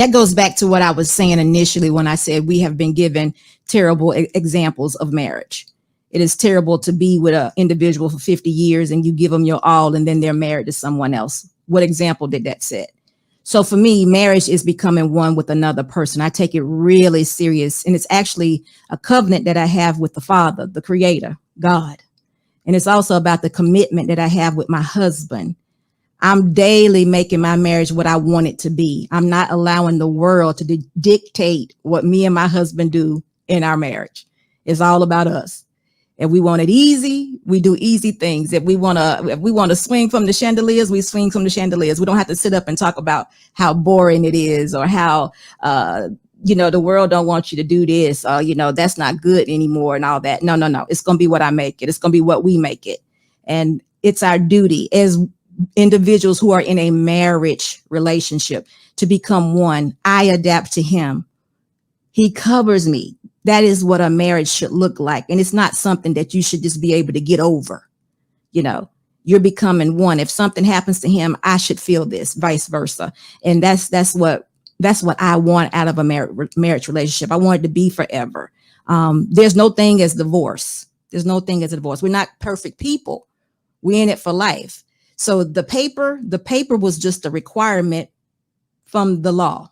that goes back to what I was saying initially when I said we have been given terrible examples of marriage. It is terrible to be with an individual for 50 years and you give them your all and then they're married to someone else. What example did that set? So for me, marriage is becoming one with another person. I take it really serious. And it's actually a covenant that I have with the Father, the Creator, God. And it's also about the commitment that I have with my husband. I'm daily making my marriage what I want it to be. I'm not allowing the world to dictate what me and my husband do in our marriage. It's all about us. If we want it easy, we do easy things. If we want to swing from the chandeliers, we swing from the chandeliers. We don't have to sit up and talk about how boring it is or how, the world don't want you to do this or, that's not good anymore and all that. No. It's going to be what I make it. It's going to be what we make it. And it's our duty as individuals who are in a marriage relationship to become one. I adapt to him. He covers me. That is what a marriage should look like. And it's not something that you should just be able to get over. You're becoming one. If something happens to him, I should feel this, vice versa. And that's what I want out of a marriage relationship. I want it to be forever. There's no thing as divorce. There's no thing as a divorce. We're not perfect people. We're in it for life. So the paper was just a requirement from the law,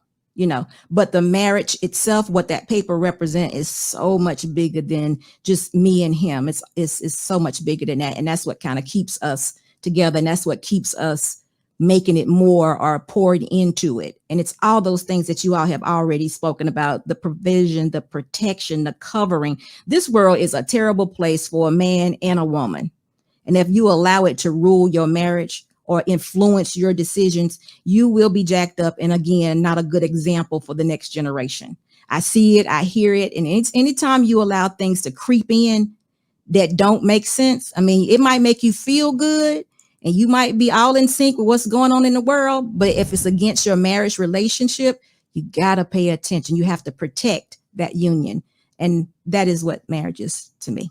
but the marriage itself, what that paper represents is so much bigger than just me and him. It's so much bigger than that. And that's what kind of keeps us together. And that's what keeps us making it more or poured into it. And it's all those things that you all have already spoken about, the provision, the protection, the covering. This world is a terrible place for a man and a woman. And if you allow it to rule your marriage or influence your decisions, you will be jacked up. And again, not a good example for the next generation. I see it, I hear it. And it's anytime you allow things to creep in that don't make sense, it might make you feel good and you might be all in sync with what's going on in the world. But if it's against your marriage relationship, you got to pay attention. You have to protect that union. And that is what marriage is to me.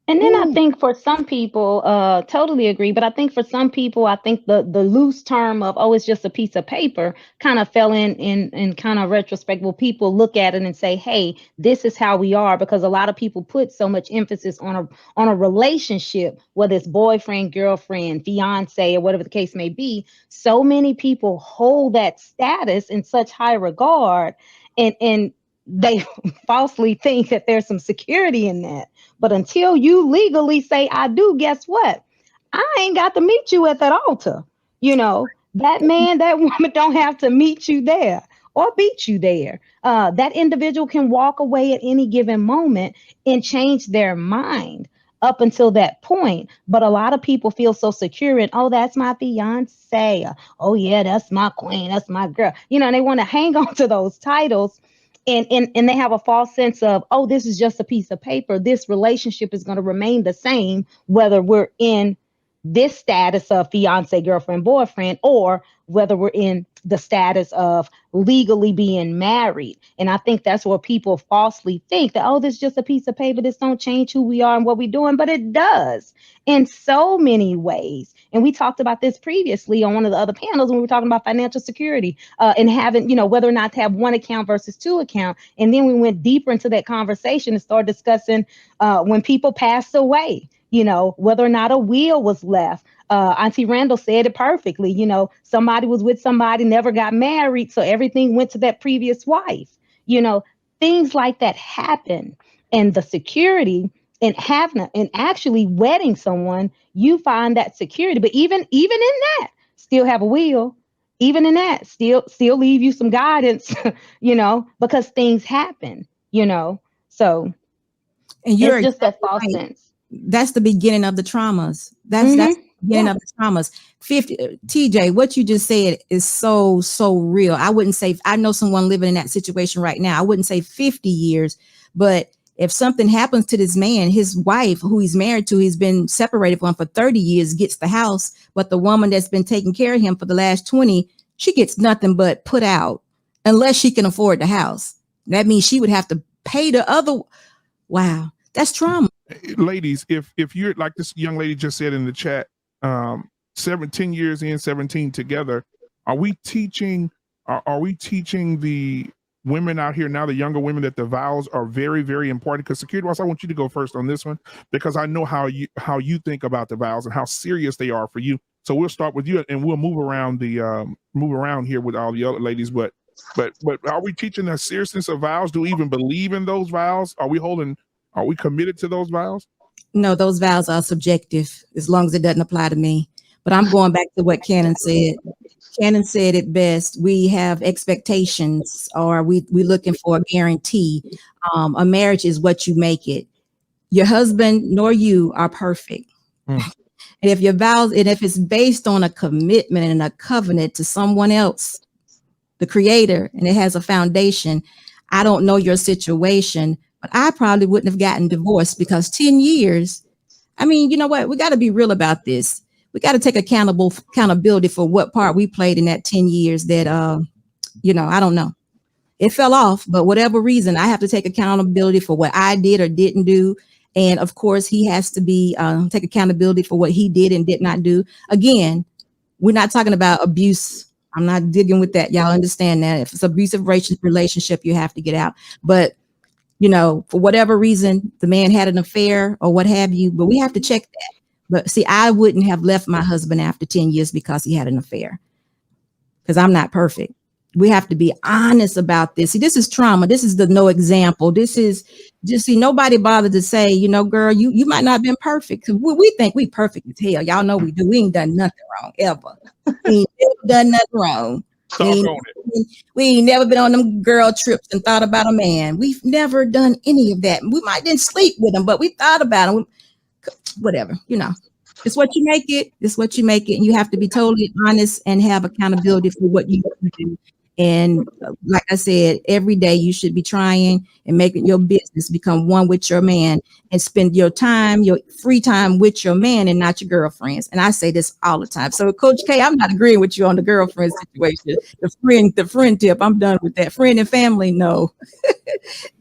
And then I think for some people, totally agree. But I think for some people, I think the loose term of, it's just a piece of paper kind of fell in kind of retrospect. Well, people look at it and say, hey, this is how we are, because a lot of people put so much emphasis on a relationship, whether it's boyfriend, girlfriend, fiance, or whatever the case may be. So many people hold that status in such high regard and they falsely think that there's some security in that. But until you legally say, I do, guess what? I ain't got to meet you at that altar. That man, that woman don't have to meet you there or beat you there. That individual can walk away at any given moment and change their mind up until that point. But a lot of people feel so secure in, that's my fiance. Oh, yeah, that's my queen. That's my girl. And they want to hang on to those titles. And they have a false sense of, this is just a piece of paper. This relationship is going to remain the same, whether we're in this status of fiance, girlfriend, boyfriend, or whether we're in the status of legally being married. And I think that's what people falsely think, that, this is just a piece of paper. This don't change who we are and what we're doing. But it does in so many ways. And we talked about this previously on one of the other panels when we were talking about financial security and having, whether or not to have one account versus two account. And then we went deeper into that conversation and started discussing when people passed away, whether or not a will was left. Auntie Randall said it perfectly. Somebody was with somebody, never got married, so everything went to that previous wife. Things like that happen. And the security in having and actually wedding someone, you find that security. But even in that, still have a will. Even in that, still leave you some guidance, because things happen, So and you're it's just that false sense. That's the beginning of the traumas. That's the beginning of the traumas. 50 TJ, what you just said is so real. I wouldn't say, I know someone living in that situation right now. I wouldn't say 50 years, but if something happens to this man, his wife, who he's married to, he's been separated from for 30 years, gets the house, but the woman that's been taking care of him for the last 20, she gets nothing but put out unless she can afford the house. That means she would have to pay the other. Wow, that's trauma. Ladies, if you're like this young lady just said in the chat, 10 years in, 17 together, are we teaching Are we teaching the women out here now, the younger women, that the vows are very, very important? Because Security Boss, I want you to go first on this one, because I know how you think about the vows and how serious they are for you. So we'll start with you, and we'll move around here with all the other ladies. But are we teaching the seriousness of vows? Do we even believe in those vows? Are we committed to those vows? No, those vows are subjective as long as it doesn't apply to me. But I'm going back to what Cannon said. Cannon said it best. We have expectations, or we're looking for a guarantee. A marriage is what you make it. Your husband nor you are perfect. And if your vows, and if it's based on a commitment and a covenant to someone else, the creator, and it has a foundation, I don't know your situation, but I probably wouldn't have gotten divorced, because 10 years, I mean, you know what? We got to be real about this. We got to take accountability for what part we played in that 10 years that, I don't know. It fell off, but whatever reason, I have to take accountability for what I did or didn't do. And of course, he has to take accountability for what he did and did not do. Again, we're not talking about abuse. I'm not digging with that. Y'all understand that. If it's abusive relationship, you have to get out. But, for whatever reason, the man had an affair or what have you, but we have to check that. But see, I wouldn't have left my husband after 10 years because he had an affair, because I'm not perfect. We have to be honest about this. See, this is trauma. This is the no example. This is just, nobody bothered to say, girl, you might not have been perfect. Cause we think we perfect as hell. Y'all know we do. We ain't done nothing wrong ever. We ain't never done nothing wrong. We ain't never been on them girl trips and thought about a man. We've never done any of that. We might didn't sleep with him, but we thought about him. Whatever, it's what you make it. It's what you make it. And you have to be totally honest and have accountability for what you do. And like I said, every day you should be trying and making your business become one with your man, and spend your time, your free time with your man and not your girlfriends. And I say this all the time. So Coach K, I'm not agreeing with you on the girlfriend situation. The friend tip, I'm done with that. Friend and family, no,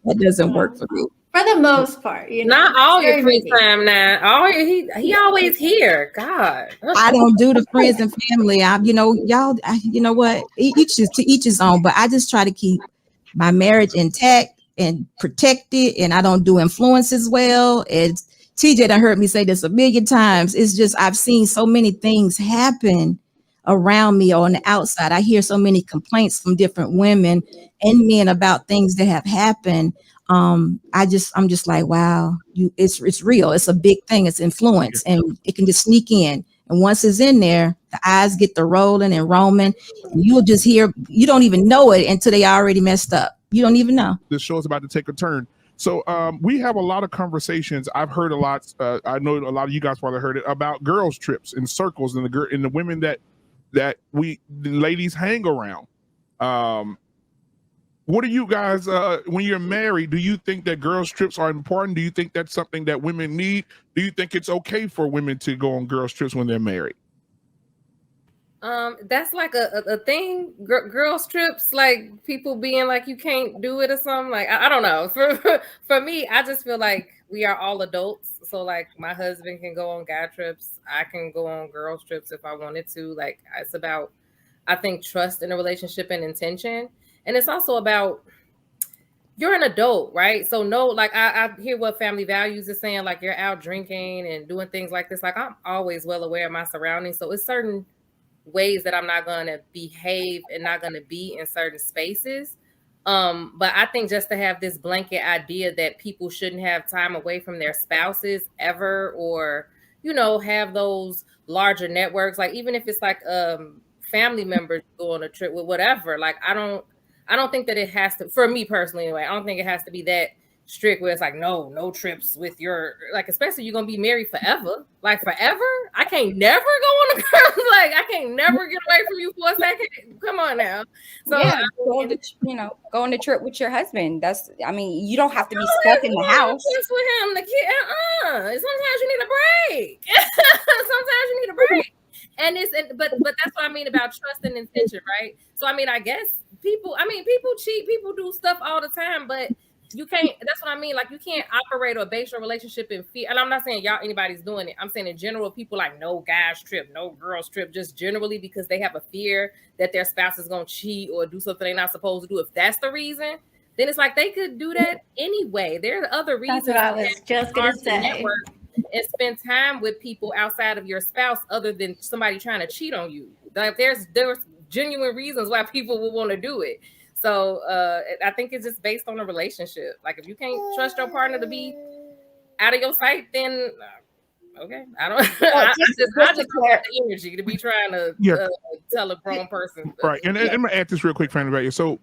that doesn't work for me. For the most part, not all your free time now. He always here. God, I don't do the friends and family. Y'all, you know what? Each is to each his own. But I just try to keep my marriage intact and protect it. And I don't do influences well. And TJ done heard me say this a million times. It's just I've seen so many things happen around me or on the outside. I hear so many complaints from different women and men about things that have happened. I'm just like, wow, it's real. It's a big thing. It's influence, and it can just sneak in. And once it's in there, the eyes get the rolling and roaming. And you'll just hear, you don't even know it until they already messed up. You don't even know. This show is about to take a turn. So we have a lot of conversations. I've heard a lot. I know a lot of you guys probably heard it about girls' trips and circles and the women that the ladies hang around. What do you guys, when you're married, do you think that girls' trips are important? Do you think that's something that women need? Do you think it's okay for women to go on girls' trips when they're married? That's like a thing. Girls' trips, like people being like you can't do it or something. Like I don't know. For me, I just feel like we are all adults. So like my husband can go on guy trips. I can go on girls' trips if I wanted to. Like it's about, I think, trust in a relationship and intention. And it's also about, you're an adult, right? So no, like I hear what family values is saying, like you're out drinking and doing things like this. Like I'm always well aware of my surroundings. So it's certain ways that I'm not going to behave and not going to be in certain spaces. But I think just to have this blanket idea that people shouldn't have time away from their spouses ever, or, have those larger networks, like even if it's like family members go on a trip with whatever, like I don't think that it has to, for me personally anyway, I don't think it has to be that strict where it's like, no trips with your, like, especially you're going to be married forever. Like forever? I can't never go on a girl. Like I can't never get away from you for a second. Come on now. So yeah, go on the trip with your husband. You don't have to be stuck in the house. With him, the kid. Sometimes you need a break. Sometimes you need a break. But that's what I mean about trust and intention, right? So I guess people cheat, people do stuff all the time, but you can't. That's what I mean. Like, you can't operate or base your relationship in fear. And I'm not saying anybody's doing it. I'm saying in general, people like no guys trip, no girls trip, just generally because they have a fear that their spouse is gonna cheat or do something they're not supposed to do. If that's the reason, then it's like they could do that anyway. There are other reasons. That's what I was just gonna say. Network and spend time with people outside of your spouse, other than somebody trying to cheat on you. Like, there's genuine reasons why people will want to do it. So I think it's just based on a relationship. Like, if you can't trust your partner to be out of your sight, then okay, I don't. I just don't have the energy to be trying to tell a grown person. Right, and I'm gonna add this real quick, Fanny, about you. So,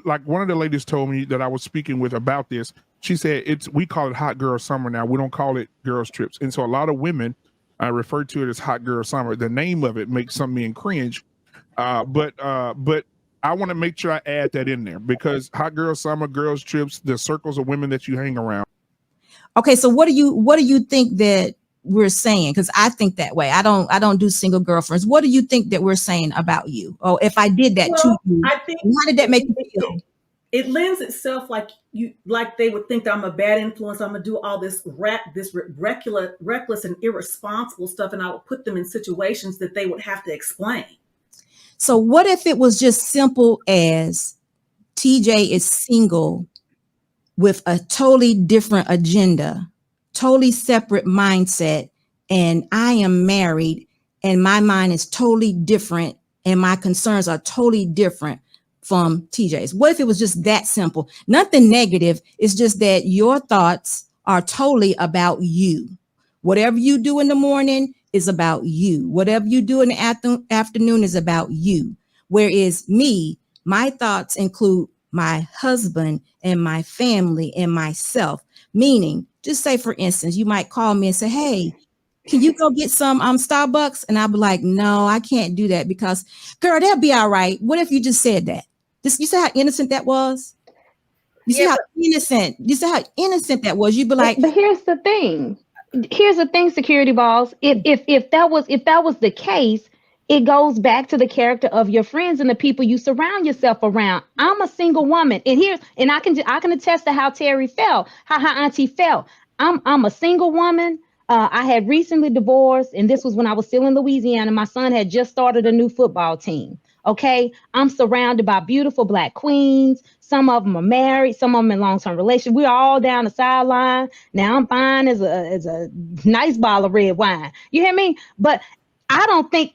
like one of the ladies told me that I was speaking with about this. She said we call it hot girl summer now. We don't call it girls trips, and so a lot of women refer to it as hot girl summer. The name of it makes some men cringe, but I want to make sure I add that in there, because hot girl summer, girls trips, the circles of women that you hang around. Okay, so what do you think that we're saying? Because I think that way. I don't do single girlfriends. What do you think that we're saying about you? Oh, if I did that to you, I think, how did that make you feel? It lends itself like they would think that I'm a bad influence. I'm gonna do all this reckless and irresponsible stuff, and I would put them in situations that they would have to explain. So what if it was just simple as TJ is single with a totally different agenda, totally separate mindset, and I am married and my mind is totally different and my concerns are totally different from TJ's? What if it was just that simple? Nothing negative. It's just that your thoughts are totally about you. Whatever you do in the morning is about you. Whatever you do in the afternoon is about you. Whereas me, my thoughts include my husband and my family and myself. Meaning, just say, for instance, you might call me and say, hey, can you go get some Starbucks? And I'll be like, no, I can't do that because, girl, that'll be all right. What if you just said that? You see how innocent that was? You see how innocent that was? You'd be like, but here's the thing. Security balls. If that was the case, it goes back to the character of your friends and the people you surround yourself around. I'm a single woman, and I can attest to how Terry felt, how her auntie felt. I'm a single woman. I had recently divorced, and this was when I was still in Louisiana. My son had just started a new football team. Okay, I'm surrounded by beautiful Black queens. Some of them are married, some of them in long-term relations. We're all down the sideline. Now I'm fine as a nice bottle of red wine. You hear me? But I don't think,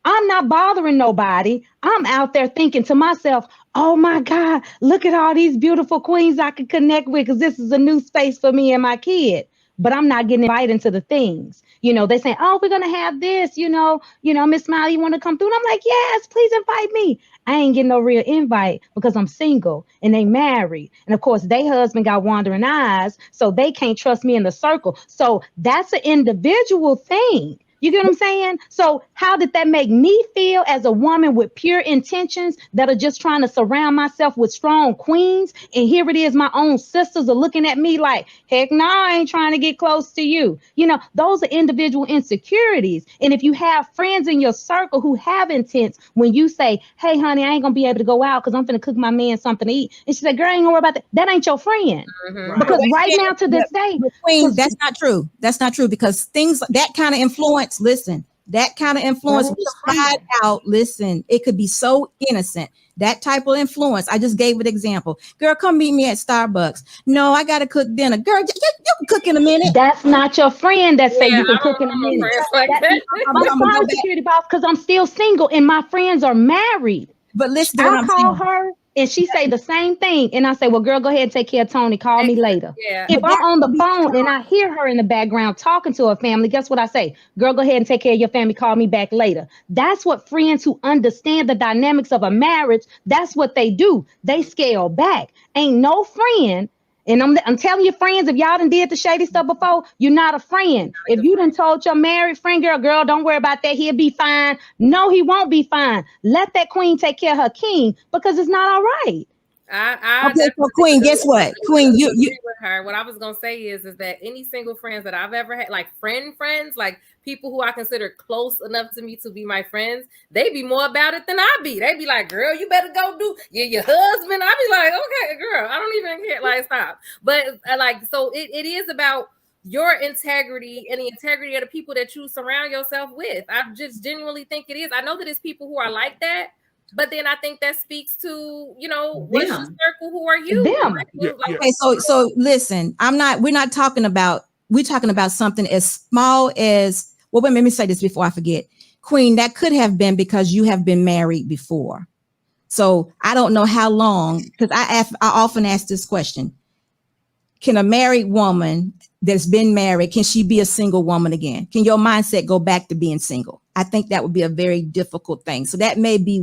I'm not bothering nobody. I'm out there thinking to myself, oh my God, look at all these beautiful queens I can connect with, because this is a new space for me and my kid. But I'm not getting invited into the things. They say, oh, we're going to have this, Miss Smiley, you want to come through? And I'm like, yes, please invite me. I ain't getting no real invite because I'm single and they married. And of course, they husband got wandering eyes, so they can't trust me in the circle. So that's an individual thing. You get what I'm saying? So how did that make me feel as a woman with pure intentions that are just trying to surround myself with strong queens? And here it is, my own sisters are looking at me like, heck no, I ain't trying to get close to you. Those are individual insecurities. And if you have friends in your circle who have intents, when you say, hey, honey, I ain't going to be able to go out because I'm going to cook my man something to eat. And she said, girl, I ain't going to worry about that. That ain't your friend. Mm-hmm. Because right now to this day. Queen, that's not true. That's not true, because that kind of influence, listen, that kind of influence will slide out. Listen, it could be so innocent. That type of influence. I just gave an example. Girl, come meet me at Starbucks. No, I got to cook dinner. Girl, you can cook in a minute. That's not your friend that say you can cook in a minute. I'm sorry, security boss, because I'm still single and my friends are married. But listen, I call her and she say the same thing. And I say, well, girl, go ahead and take care of Tony. Call me later. Yeah. If I'm on the phone and I hear her in the background talking to her family, guess what I say? Girl, go ahead and take care of your family. Call me back later. That's what friends who understand the dynamics of a marriage, that's what they do. They scale back. Ain't no friend. And I'm telling you, friends, if y'all done did the shady stuff before, you're not a friend. If you done told your married friend, girl, don't worry about that. He'll be fine. No, he won't be fine. Let that queen take care of her king, because it's not all right. Okay, so Queen, guess what? Queen, you agree with her. What I was gonna say is that any single friends that I've ever had, like friends, like people who I consider close enough to me to be my friends, they be more about it than I be. They be like, girl, you better go do your husband. I be like, okay, girl, I don't even care. Like, stop. But like, so it is about your integrity and the integrity of the people that you surround yourself with. I just genuinely think it is. I know that it's people who are like that. But then I think that speaks to, you know, what's your circle? Who are you? Them. Okay, so listen, we're talking about something as small as, well, wait, let me say this before I forget. Queen, that could have been because you have been married before. So I don't know how long, because I often ask this question. Can a married woman that's been married, can she be a single woman again? Can your mindset go back to being single? I think that would be a very difficult thing. So that may be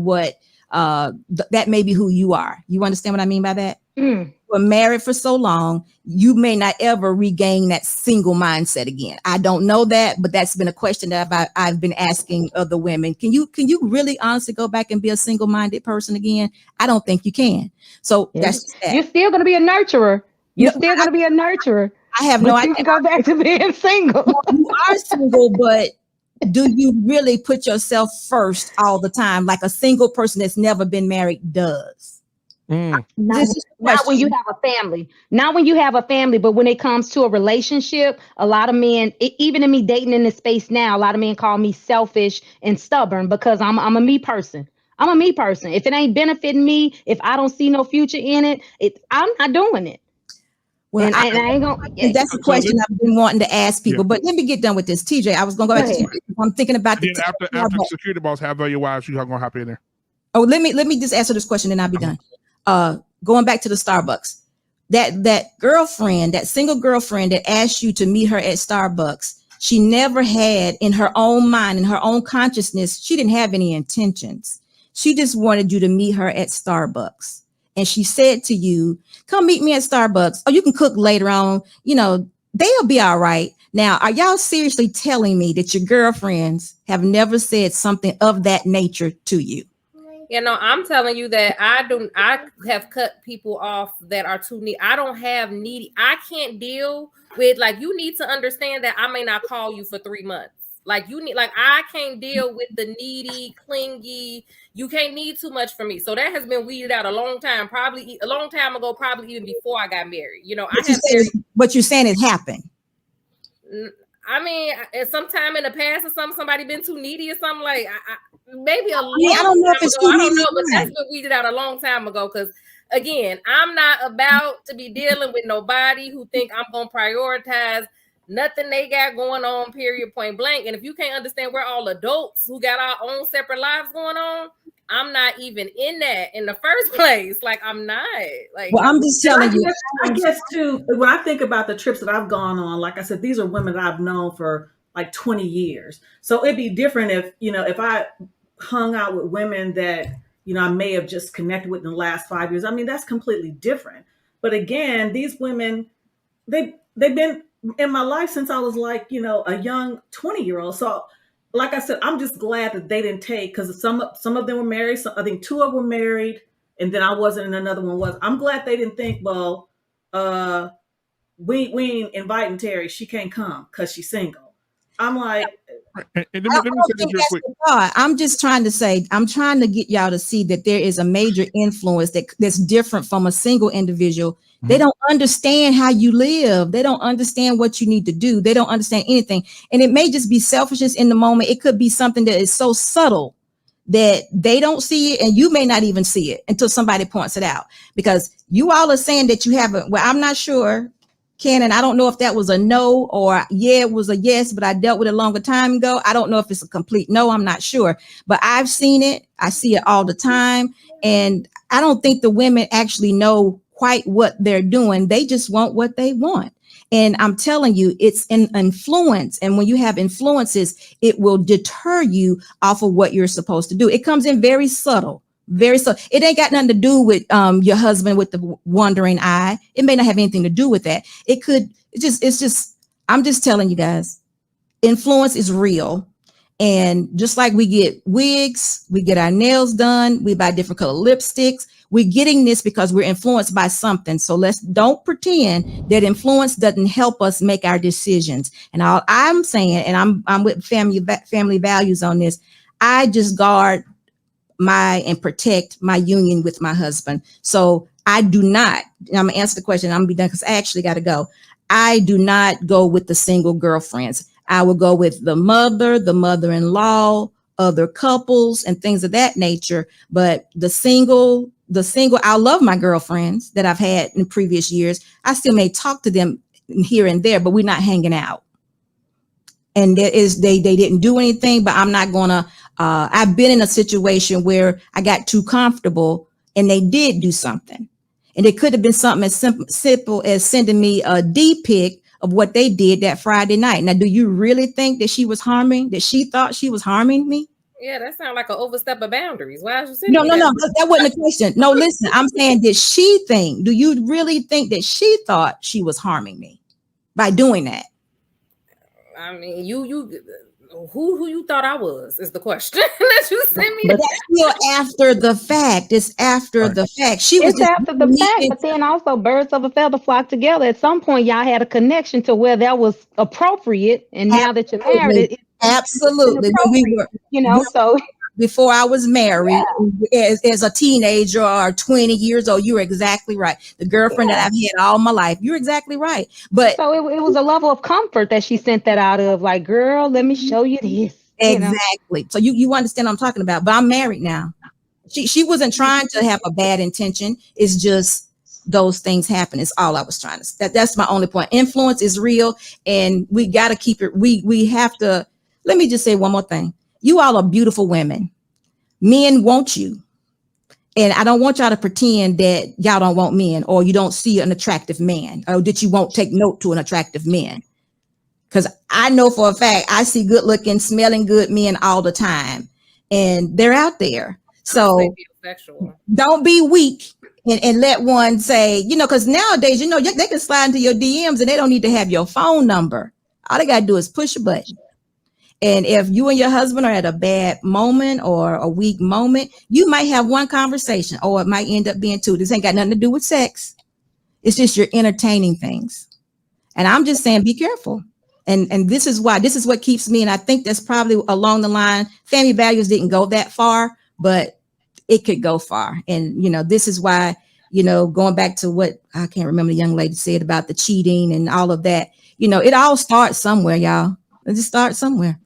that may be who you are. You understand what I mean by that? Mm. We're married for so long, you may not ever regain that single mindset again. I don't know that, but that's been a question that I've been asking other women. Can you really honestly go back and be a single-minded person again? I don't think you can. So that's just that. You're still going to be a nurturer. You're still going to be a nurturer. I have no idea. You can go back to being single. You are single, but do you really put yourself first all the time like a single person that's never been married does? Not when you have a family. Not when you have a family, but when it comes to a relationship, a lot of men, even in me dating in this space now, a lot of men call me selfish and stubborn because I'm a me person. I'm a me person. If it ain't benefiting me, if I don't see no future in it, I'm not doing it. Well, and I ain't gonna. That's a question I've been wanting to ask people, but let me get done with this. TJ, I was gonna go back to TJ. I'm thinking about the after security boss have your wives, you are gonna hop in there. Oh, let me just answer this question and I'll be done. Going back to the Starbucks, that girlfriend, that single girlfriend that asked you to meet her at Starbucks, she never had in her own mind, in her own consciousness, she didn't have any intentions. She just wanted you to meet her at Starbucks. And she said to you, come meet me at Starbucks. Or you can cook later on. You know, they'll be all right. Now, are y'all seriously telling me that your girlfriends have never said something of that nature to you? You know, I'm telling you that I have cut people off that are too needy. I don't have needy. I can't deal with, like, you need to understand that I may not call you for 3 months. Like, I can't deal with the needy, clingy. You can't need too much from me. So that has been weeded out a long time, probably a long time ago, probably even before I got married. You know, but you're saying it happened. I mean, at some time in the past or somebody been too needy or something, like maybe a long I don't know if it's time ago. I don't know, but that's been weeded out a long time ago. Because again, I'm not about to be dealing with nobody who think I'm gonna prioritize nothing they got going on, period, point blank. And if you can't understand, we're all adults who got our own separate lives going on. I'm not even in that in the first place. Like, I'm not. Like, well, I'm just telling you. I guess too, when I think about the trips that I've gone on, like I said, these are women that I've known for like 20 years. So it'd be different if, you know, if I hung out with women that, you know, I may have just connected with in the last 5 years. I mean, that's completely different. But again, these women, they've been in my life since I was like, you know, a young 20-year-old. So like I said, I'm just glad that they didn't take, because some of them were married. I think 2 of them were married, and then I wasn't, and another one was. I'm glad they didn't think, well, we ain't inviting Terry. She can't come because she's single. I'm like, let me say this real quick. I'm just trying to say, I'm trying to get y'all to see that there is a major influence that's different from a single individual. They don't understand how you live. They don't understand what you need to do. They don't understand anything. And it may just be selfishness in the moment. It could be something that is so subtle that they don't see it, and you may not even see it until somebody points it out. Because you all are saying that you haven't. Well, I'm not sure, Ken, and I don't know if that was a no or yeah, it was a yes, but I dealt with it a longer time ago. I don't know if it's a complete no. I'm not sure, but I've seen it. I see it all the time. And I don't think the women actually know quite what they're doing. They just want what they want. And I'm telling you, it's an influence. And when you have influences, it will deter you off of what you're supposed to do. It comes in very subtle, very subtle. It ain't got nothing to do with your husband with the wandering eye. It may not have anything to do with that. I'm just telling you guys, influence is real. And just like we get wigs, we get our nails done, we buy different color lipsticks. We're getting this because we're influenced by something. So don't pretend that influence doesn't help us make our decisions. And all I'm saying, and I'm with family values on this, I just guard and protect my union with my husband. So I do not, and I'm gonna answer the question, I'm gonna be done because I actually got to go. I do not go with the single girlfriends. I will go with the mother-in-law, other couples and things of that nature. But the single, I love my girlfriends that I've had in previous years. I still may talk to them here and there, but we're not hanging out. And they didn't do anything, but I'm not gonna, I've been in a situation where I got too comfortable and they did do something. And it could have been something as simple as sending me a D-pic of what they did that Friday night. Now, do you really think that she thought she was harming me? Yeah, that sounds like an overstep of boundaries. Why is you No, that wasn't the question. No, listen, I'm saying, do you really think that she thought she was harming me by doing that? I mean, who you thought I was is the question that you sent me. But that's still after the fact. It's after the fact. It's after the fact, but then also birds of a feather flock together. At some point, y'all had a connection to where that was appropriate, and now that you're married, absolutely. So before I was married, as a teenager or 20 years old, you're exactly right. The girlfriend that I've had all my life, you're exactly right. But so it was a level of comfort that she sent that out of, like, girl, let me show you this. Exactly. So you understand what I'm talking about. But I'm married now. She wasn't trying to have a bad intention. It's just those things happen. It's all I was trying to. That's my only point. Influence is real, and we got to keep it. We have to. Let me just say one more thing. You all are beautiful women. Men want you. And I don't want y'all to pretend that y'all don't want men, or you don't see an attractive man, or that you won't take note to an attractive man. Because I know for a fact, I see good looking, smelling good men all the time, and they're out there. So don't be weak and let one say, because nowadays, they can slide into your DMs and they don't need to have your phone number. All they got to do is push a button. And if you and your husband are at a bad moment or a weak moment, you might have one conversation, or it might end up being two. This ain't got nothing to do with sex. It's just you're entertaining things. And I'm just saying, be careful. And this is what keeps me. And I think that's probably along the line. Family values didn't go that far, but it could go far. And, this is why, going back to what I can't remember the young lady said about the cheating and all of that, it all starts somewhere, y'all. It just starts somewhere.